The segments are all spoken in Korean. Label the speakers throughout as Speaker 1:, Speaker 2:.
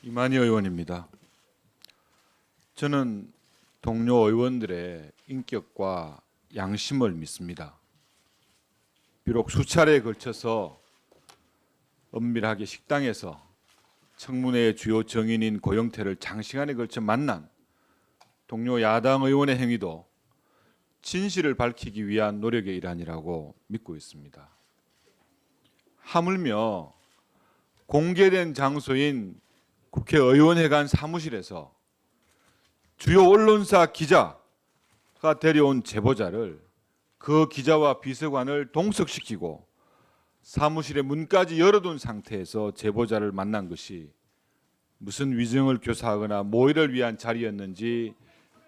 Speaker 1: 이만희 의원입니다. 저는 동료 의원들의 인격과 양심을 믿습니다. 비록 수차례에 걸쳐서 엄밀하게 식당에서 청문회의 주요 증인인 고영태를 장시간에 걸쳐 만난 동료 야당 의원의 행위도 진실을 밝히기 위한 노력의 일환이라고 믿고 있습니다. 하물며 공개된 장소인 국회의원회관 사무실에서 주요 언론사 기자가 데려온 제보자를 그 기자와 비서관을 동석시키고 사무실의 문까지 열어둔 상태에서 제보자를 만난 것이 무슨 위증을 교사하거나 모의를 위한 자리였는지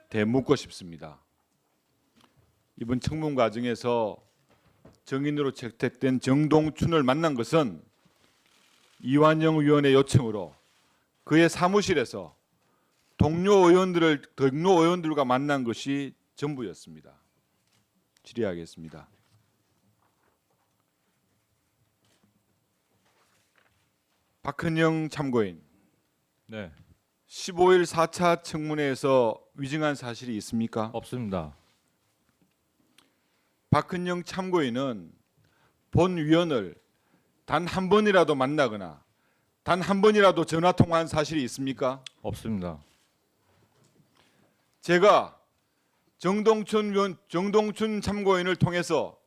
Speaker 1: 되묻고 싶습니다. 이번 청문 과정에서 증인으로 채택된 정동춘을 만난 것은 이완영 위원의 요청으로 그의 사무실에서 동료 의원들과 만난 것이 전부였습니다. 질의하겠습니다. 박헌영 참고인.
Speaker 2: 네,
Speaker 1: 15일 4차 청문회에서 위증한 사실이 있습니까?
Speaker 2: 없습니다.
Speaker 1: 박헌영 참고인은 본 위원을 단 한 번이라도 만나거나 단 한 번이라도 전화 통화한 사실이 있습니까?
Speaker 2: 없습니다.
Speaker 1: 제가 정동춘 참고인을 통해서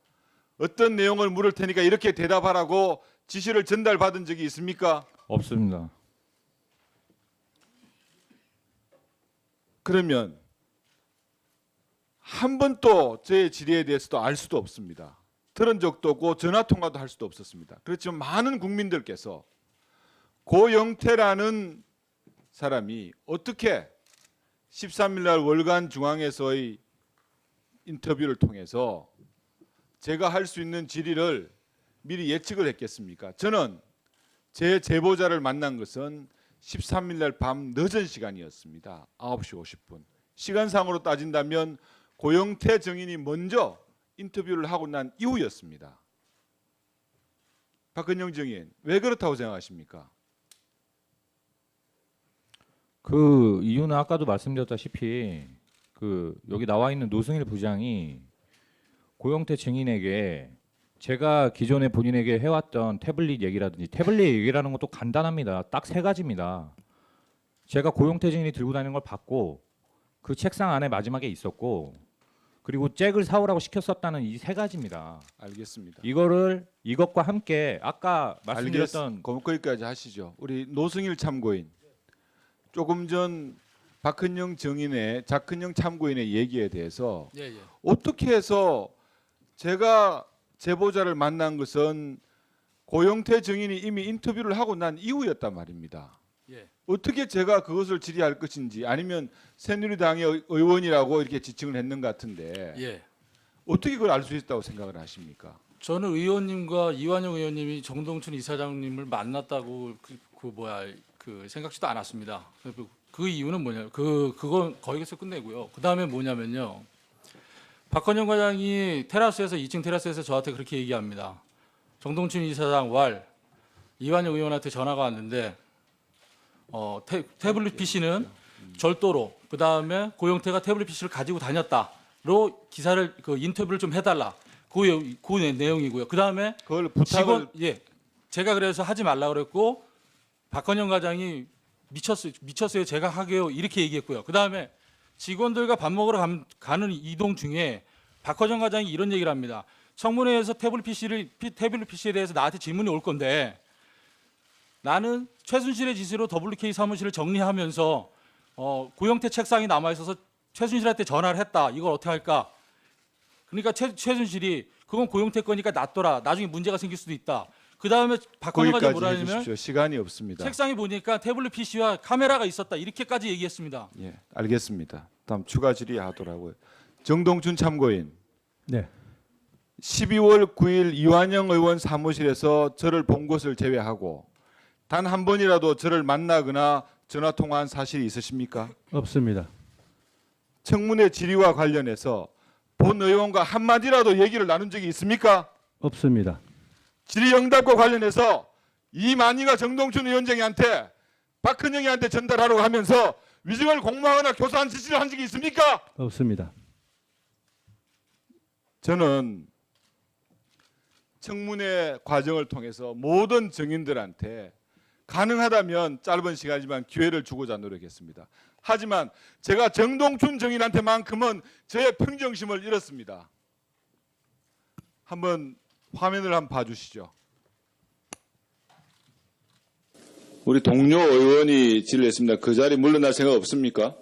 Speaker 1: 어떤 내용을 물을 테니까 이렇게 대답하라고 지시를 전달받은 적이 있습니까?
Speaker 2: 없습니다.
Speaker 1: 그러면 한 번도 제 질의에 대해서도 알 수도 없습니다. 들은 적도 없고 전화 통화도 할 수도 없었습니다. 그렇지만 많은 국민들께서 고영태라는 사람이 어떻게 13일 날 월간 중앙에서의 인터뷰를 통해서 제가 할 수 있는 질의를 미리 예측을 했겠습니까? 저는 제 제보자를 만난 것은 13일 날 밤 늦은 시간이었습니다. 9시 50분. 시간상으로 따진다면 고영태 증인이 먼저 인터뷰를 하고 난 이후였습니다. 박헌영 증인, 왜 그렇다고 생각하십니까?
Speaker 2: 그 이유는 아까도 말씀드렸다시피 여기 나와 있는 노승일 부장이 고영태 증인에게 제가 기존에 본인에게 해왔던 태블릿 얘기라든지 태블릿 얘기라는 것도 간단합니다. 딱 세 가지입니다. 제가 고영태 증인이 들고 다니는 걸 봤고 그 책상 안에 마지막에 있었고 그리고 잭을 사오라고 시켰었다는 이 세 가지입니다.
Speaker 1: 알겠습니다.
Speaker 2: 이것과 함께 아까 말씀드렸던
Speaker 1: 거기까지 하시죠. 우리 노승일 참고인. 조금 전 박헌영 참고인의 얘기에 대해서 어떻게 해서 제가 제보자를 만난 것은 고영태 증인이 이미 인터뷰를 하고 난 이후였단 말입니다. 어떻게 제가 그것을 질의할 것인지 아니면 새누리당의 의원이라고 이렇게 지칭을 했는 것 같은데 어떻게 그걸 알 수 있다고 생각을 하십니까?
Speaker 3: 저는 의원님과 이완영 의원님이 정동춘 이사장님을 만났다고 생각지도 않았습니다. 그 이유는 뭐냐? 그건 거기서 끝내고요. 그 다음에 뭐냐면요. 박헌영 과장이 테라스에서 2층 테라스에서 저한테 그렇게 얘기합니다. 정동춘 이사장 이완영 의원한테 전화가 왔는데 태블릿 PC는 절도로 그 다음에 고영태가 태블릿 PC를 가지고 다녔다로 기사를 인터뷰를 좀 해달라. 그 내용이고요. 그 다음에
Speaker 1: 그걸 부탁을
Speaker 3: 제가 그래서 하지 말라 그랬고 박헌영 과장이 미쳤어요. 제가 하게요. 이렇게 얘기했고요. 그 다음에 직원들과 밥 먹으러 가는 이동 중에 박헌영 과장이 이런 얘기를 합니다. 청문회에서 태블릿 PC에 대해서 나한테 질문이 올 건데 나는 최순실의 지시로 WK 사무실을 정리하면서 고영태 책상이 남아 있어서 최순실한테 전화를 했다. 이걸 어떻게 할까? 그러니까 최순실이 그건 고영태 거니까 놔둬라. 나중에 문제가 생길 수도 있다. 그 다음에 박헌영 과장이 뭐라 하냐면
Speaker 1: 시간이 없습니다.
Speaker 3: 책상에 보니까 태블릿 PC와 카메라가 있었다. 이렇게까지 얘기했습니다.
Speaker 1: 예, 알겠습니다. 다음 추가 질의하도록요. 정동춘 참고인.
Speaker 4: 네.
Speaker 1: 12월 9일 이완영 의원 사무실에서 저를 본 것을 제외하고 단 한 번이라도 저를 만나거나 전화 통화한 사실이 있으십니까?
Speaker 4: 없습니다.
Speaker 1: 청문회 질의와 관련해서 본 의원과 한마디라도 얘기를 나눈 적이 있습니까?
Speaker 4: 없습니다.
Speaker 1: 질의응답과 관련해서 이만희가 정동춘 위원장한테 박헌영이한테 전달하라고 하면서 위증을 공모하거나 교사한 지시를 한 적이 있습니까?
Speaker 4: 없습니다.
Speaker 1: 저는 청문회 과정을 통해서 모든 증인들한테 가능하다면 짧은 시간이지만 기회를 주고자 노력했습니다. 하지만 제가 정동춘 증인한테만큼은 저의 평정심을 잃었습니다. 한번 화면을 한번 봐주시죠. 우리 동료 의원이 질의했습니다. 그 자리 물러날 생각 없습니까?